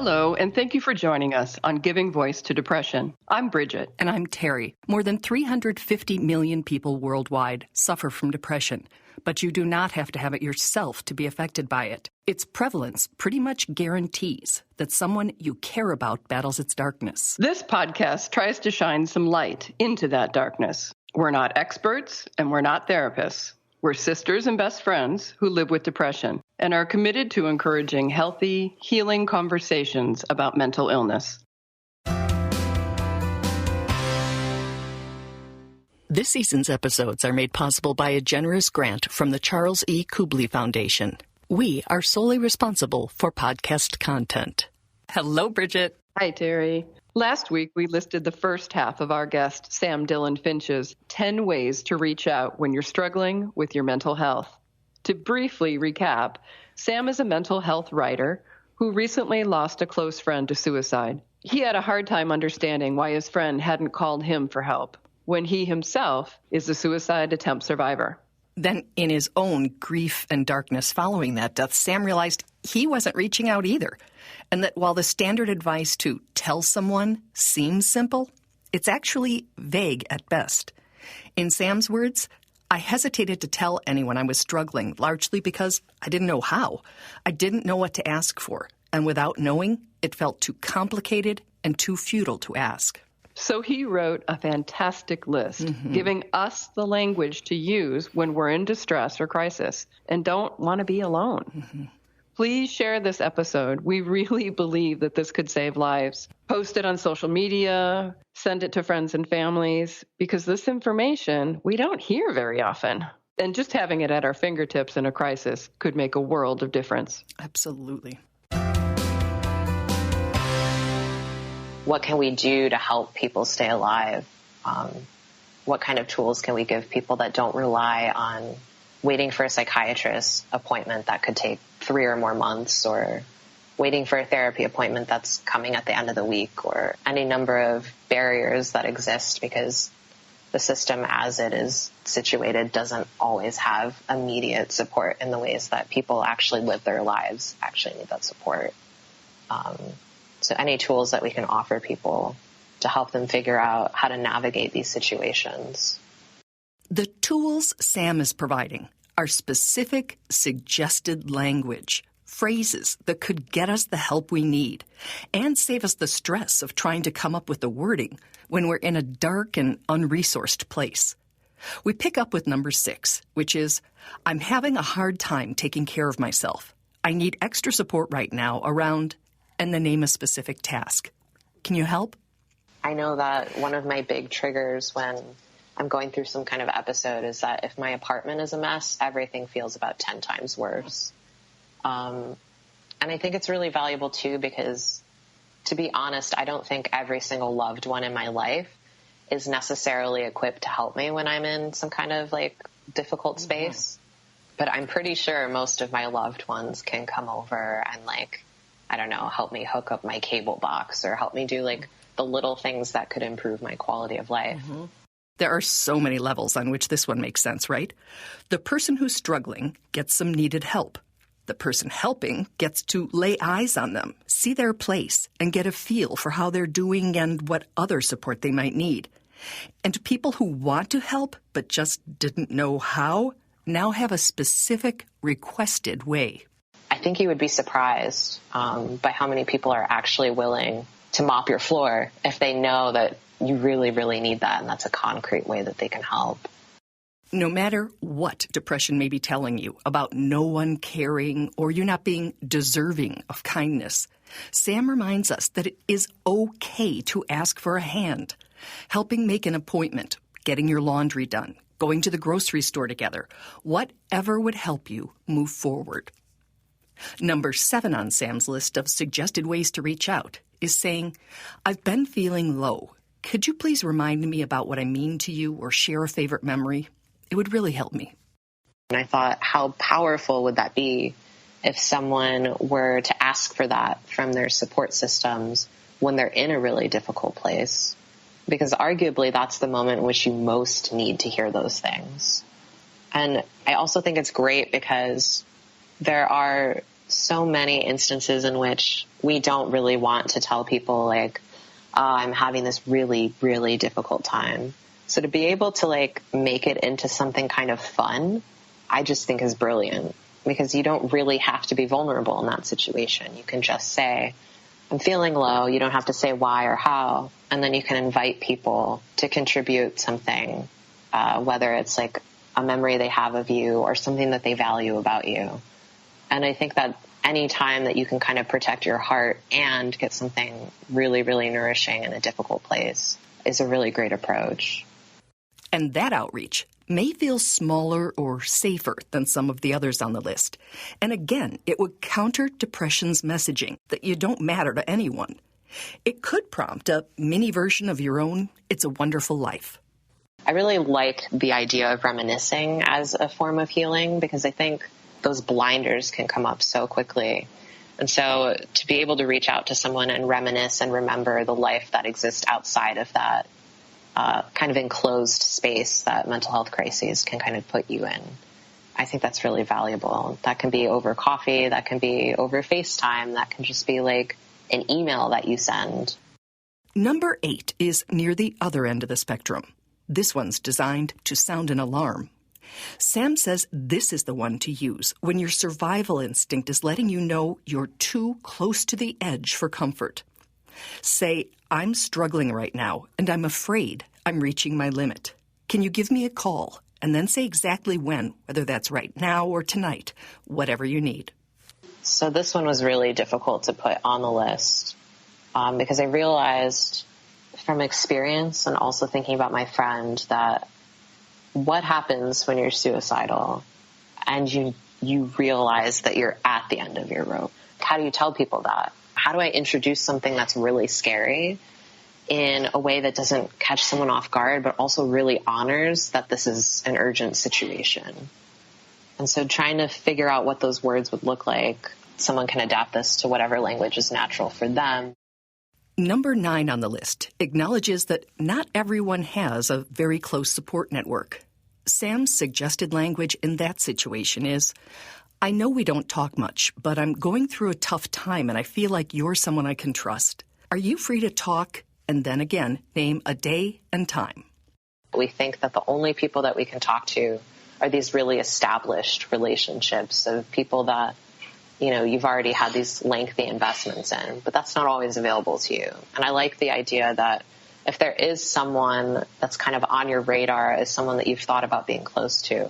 Hello, and thank you for joining us on Giving Voice to Depression. I'm Bridget. And I'm Terry. More than 350 million people worldwide suffer from depression, but you do not have to have it yourself to be affected by it. Its prevalence pretty much guarantees that someone you care about battles its darkness. This podcast tries to shine some light into that darkness. We're not experts, and we're not therapists. We're sisters and best friends who live with depression and are committed to encouraging healthy, healing conversations about mental illness. This season's episodes are made possible by a generous grant from the Charles E. Kubley Foundation. We are solely responsible for podcast content. Hello, Bridget. Hi, Terry. Last week, we listed the first half of our guest, Sam Dylan Finch's 10 ways to reach out when you're struggling with your mental health. To briefly recap, Sam is a mental health writer who recently lost a close friend to suicide. He had a hard time understanding why his friend hadn't called him for help when he himself is a suicide attempt survivor. Then, in his own grief and darkness following that death, Sam realized he wasn't reaching out either, and that while the standard advice to tell someone seems simple, it's actually vague at best. In Sam's words, I hesitated to tell anyone I was struggling, largely because I didn't know how. I didn't know what to ask for, and without knowing, it felt too complicated and too futile to ask. So he wrote a fantastic list, giving us the language to use when we're in distress or crisis and don't want to be alone. Please share this episode. We really believe that this could save lives. Post it on social media, send it to friends and families, because this information we don't hear very often. And just having it at our fingertips in a crisis could make a world of difference. Absolutely. What can we do to help people stay alive? What kind of tools can we give people that don't rely on waiting for a psychiatrist appointment that could take 3 or more months, or waiting for a therapy appointment that's coming at the end of the week, or any number of barriers that exist because the system as it is situated doesn't always have immediate support in the ways that people actually live their lives actually need that support. So any tools that we can offer people to help them figure out how to navigate these situations. The tools Sam is providing are specific, suggested language, phrases that could get us the help we need and save us the stress of trying to come up with the wording when we're in a dark and unresourced place. We pick up with number 6, which is, I'm having a hard time taking care of myself. I need extra support right now around, and then name a specific task. Can you help? I know that one of my big triggers when I'm going through some kind of episode is that if my apartment is a mess, everything feels about 10 times worse. And I think it's really valuable too, because to be honest, I don't think every single loved one in my life is necessarily equipped to help me when I'm in some kind of difficult space. But I'm pretty sure most of my loved ones can come over and I don't know, help me hook up my cable box or help me do the little things that could improve my quality of life. There are so many levels on which this one makes sense, right? The person who's struggling gets some needed help. The person helping gets to lay eyes on them, see their place, and get a feel for how they're doing and what other support they might need. And people who want to help but just didn't know how now have a specific requested way. I think you would be surprised by how many people are actually willing to mop your floor if they know that you really, really need that, and that's a concrete way that they can help. No matter what depression may be telling you about no one caring or you not being deserving of kindness, Sam reminds us that it is okay to ask for a hand. Helping make an appointment, getting your laundry done, going to the grocery store together, whatever would help you move forward. Number 7 on Sam's list of suggested ways to reach out is saying, I've been feeling low. Could you please remind me about what I mean to you or share a favorite memory? It would really help me. And I thought, how powerful would that be if someone were to ask for that from their support systems when they're in a really difficult place? Because arguably that's the moment in which you most need to hear those things. And I also think it's great because there are so many instances in which we don't really want to tell people like, oh, I'm having this really, really difficult time. So to be able to like make it into something kind of fun, I just think is brilliant, because you don't really have to be vulnerable in that situation. You can just say, I'm feeling low. You don't have to say why or how. And then you can invite people to contribute something, whether it's like a memory they have of you or something that they value about you. And I think that any time that you can kind of protect your heart and get something really, really nourishing in a difficult place is a really great approach. And that outreach may feel smaller or safer than some of the others on the list. And again, it would counter depression's messaging that you don't matter to anyone. It could prompt a mini version of your own It's a Wonderful Life. I really like the idea of reminiscing as a form of healing, because I think those blinders can come up so quickly. And so to be able to reach out to someone and reminisce and remember the life that exists outside of that kind of enclosed space that mental health crises can kind of put you in, I think that's really valuable. That can be over coffee, that can be over FaceTime, that can just be like an email that you send. Number 8 is near the other end of the spectrum. This one's designed to sound an alarm. Sam says this is the one to use when your survival instinct is letting you know you're too close to the edge for comfort. Say, I'm struggling right now, and I'm afraid I'm reaching my limit. Can you give me a call? And then say exactly when, whether that's right now or tonight, whatever you need. So this one was really difficult to put on the list because I realized from experience and also thinking about my friend that what happens when you're suicidal and you realize that you're at the end of your rope? How do you tell people that? How do I introduce something that's really scary in a way that doesn't catch someone off guard, but also really honors that this is an urgent situation? And so trying to figure out what those words would look like, someone can adapt this to whatever language is natural for them. Number 9 on the list acknowledges that not everyone has a very close support network. Sam's suggested language in that situation is, I know we don't talk much, but I'm going through a tough time and I feel like you're someone I can trust. Are you free to talk? And then again, name a day and time. We think that the only people that we can talk to are these really established relationships of people that, you know, you've already had these lengthy investments in, but that's not always available to you. And I like the idea that if there is someone that's kind of on your radar as someone that you've thought about being close to,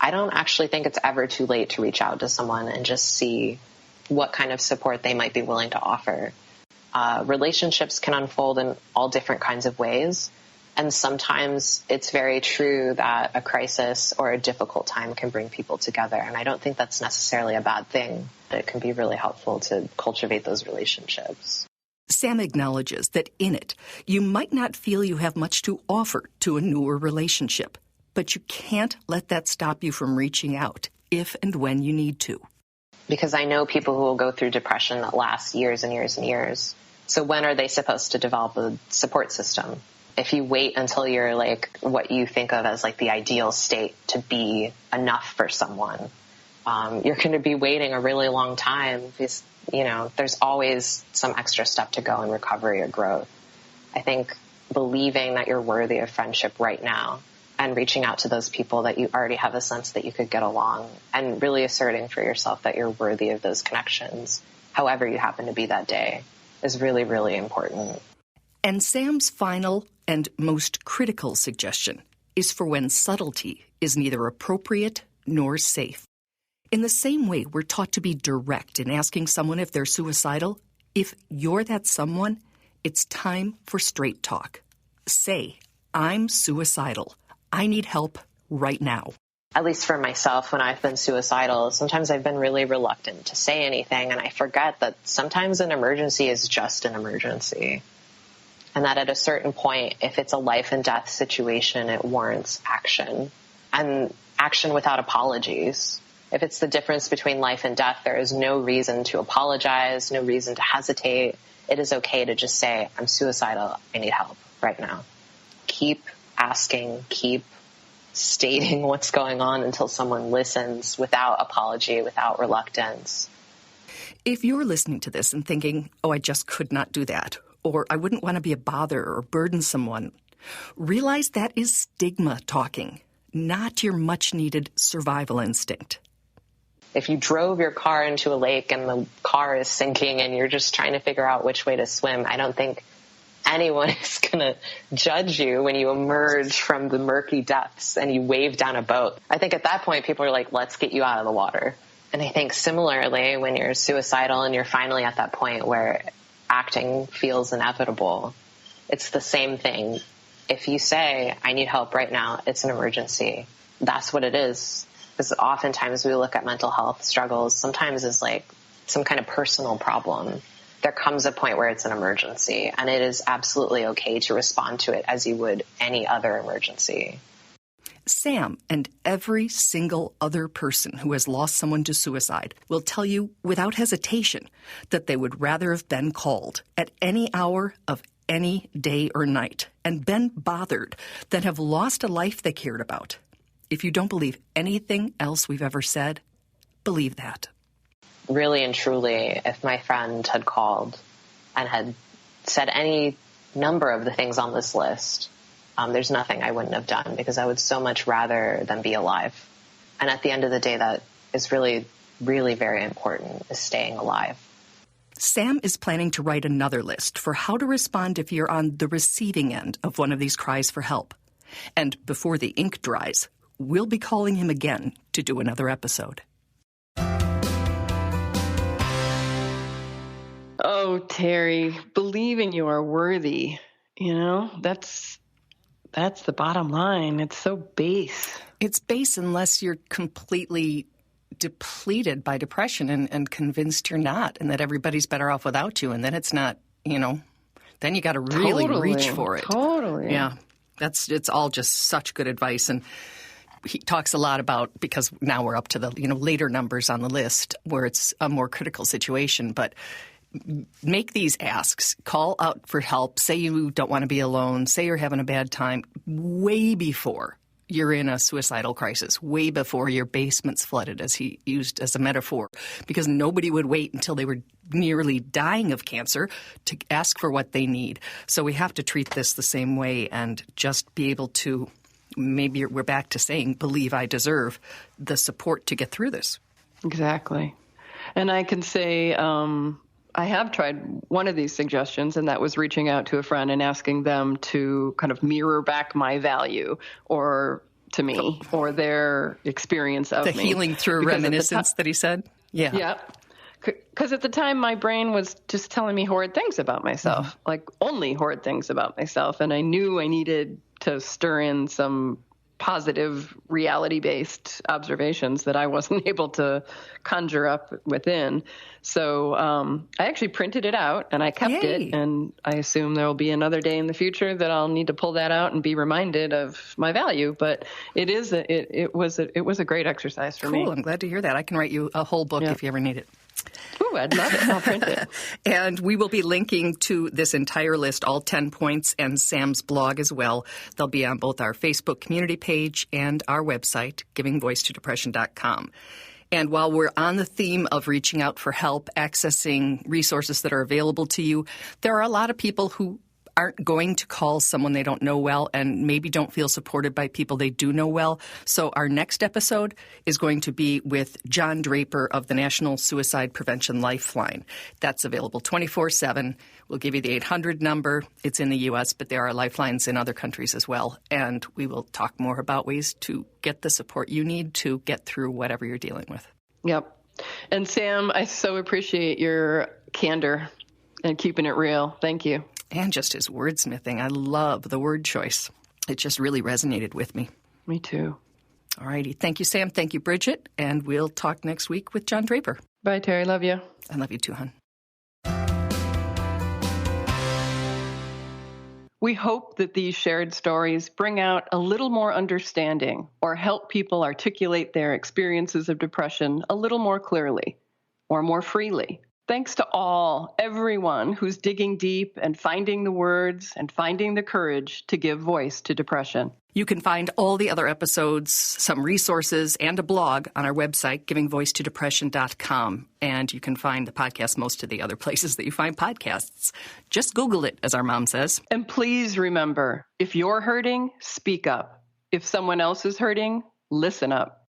I don't actually think it's ever too late to reach out to someone and just see what kind of support they might be willing to offer. Relationships can unfold in all different kinds of ways. And sometimes it's very true that a crisis or a difficult time can bring people together. And I don't think that's necessarily a bad thing. It can be really helpful to cultivate those relationships. Sam acknowledges that in it, you might not feel you have much to offer to a newer relationship, but you can't let that stop you from reaching out if and when you need to. Because I know people who will go through depression that lasts years and years and years. So when are they supposed to develop a support system? If you wait until you're like what you think of as like the ideal state to be enough for someone, you're going to be waiting a really long time because, you know, there's always some extra step to go in recovery or growth. I think believing that you're worthy of friendship right now and reaching out to those people that you already have a sense that you could get along and really asserting for yourself that you're worthy of those connections, however you happen to be that day, is really, really important. And Sam's final and most critical suggestion is for when subtlety is neither appropriate nor safe. In the same way we're taught to be direct in asking someone if they're suicidal, if you're that someone, it's time for straight talk. Say, I'm suicidal. I need help right now. At least for myself, when I've been suicidal, sometimes I've been really reluctant to say anything, and I forget that sometimes an emergency is just an emergency. And that at a certain point, if it's a life and death situation, it warrants action, and action without apologies. If it's the difference between life and death, there is no reason to apologize, no reason to hesitate. It is okay to just say, I'm suicidal, I need help right now. Keep asking, keep stating what's going on until someone listens without apology, without reluctance. If you're listening to this and thinking, oh, I just could not do that, or I wouldn't want to be a bother or burden someone, realize that is stigma talking, not your much-needed survival instinct. If you drove your car into a lake and the car is sinking and you're just trying to figure out which way to swim, I don't think anyone is going to judge you when you emerge from the murky depths and you wave down a boat. I think at that point, people are like, let's get you out of the water. And I think similarly, when you're suicidal and you're finally at that point where acting feels inevitable, it's the same thing. If you say, I need help right now, it's an emergency. That's what it is. Because oftentimes we look at mental health struggles sometimes as like some kind of personal problem. There comes a point where it's an emergency, and it is absolutely okay to respond to it as you would any other emergency. Sam and every single other person who has lost someone to suicide will tell you without hesitation that they would rather have been called at any hour of any day or night and been bothered than have lost a life they cared about. If you don't believe anything else we've ever said, believe that. Really and truly, if my friend had called and had said any number of the things on this list, there's nothing I wouldn't have done, because I would so much rather than be alive. And at the end of the day, that is really, really very important, is staying alive. Sam is planning to write another list for how to respond if you're on the receiving end of one of these cries for help. And before the ink dries, we'll be calling him again to do another episode. Oh, Terry, believing you are worthy, that's the bottom line. It's so base. It's base unless you're completely depleted by depression and convinced you're not, and that everybody's better off without you, and then it's not, then you got to really reach for it. Totally. Yeah. It's all just such good advice. And he talks a lot about, because now we're up to the, later numbers on the list where it's a more critical situation, but make these asks, call out for help, say you don't want to be alone, say you're having a bad time, way before you're in a suicidal crisis, way before your basement's flooded, as he used as a metaphor, because nobody would wait until they were nearly dying of cancer to ask for what they need. So we have to treat this the same way and just be able to, maybe we're back to saying, believe I deserve the support to get through this. Exactly. And I can say, I have tried one of these suggestions, and that was reaching out to a friend and asking them to kind of mirror back my value or to me or their experience of me. The healing through reminiscence that he said? Yeah. Yeah. Because at the time, my brain was just telling me horrid things about myself, like only horrid things about myself. And I knew I needed to stir in some positive reality-based observations that I wasn't able to conjure up within. So I actually printed it out and I kept it. And I assume there will be another day in the future that I'll need to pull that out and be reminded of my value. But it was a great exercise for me. Cool. I'm glad to hear that. I can write you a whole book if you ever need it. Ooh, I'd love it. I'll print it. And we will be linking to this entire list, all 10 points, and Sam's blog as well. They'll be on both our Facebook community page and our website, givingvoicetodepression.com. And while we're on the theme of reaching out for help, accessing resources that are available to you, there are a lot of people who aren't going to call someone they don't know well and maybe don't feel supported by people they do know well. So our next episode is going to be with John Draper of the National Suicide Prevention Lifeline. That's available 24/7. We'll give you the 800 number. It's in the U.S., but there are lifelines in other countries as well. And we will talk more about ways to get the support you need to get through whatever you're dealing with. Yep. And Sam, I so appreciate your candor and keeping it real. Thank you. And just his wordsmithing. I love the word choice. It just really resonated with me. Me too. All righty. Thank you, Sam. Thank you, Bridget. And we'll talk next week with John Draper. Bye, Terry. Love you. I love you too, hon. We hope that these shared stories bring out a little more understanding or help people articulate their experiences of depression a little more clearly or more freely. Thanks to everyone who's digging deep and finding the words and finding the courage to give voice to depression. You can find all the other episodes, some resources, and a blog on our website, givingvoicetodepression.com. And you can find the podcast most of the other places that you find podcasts. Just Google it, as our mom says. And please remember, if you're hurting, speak up. If someone else is hurting, listen up.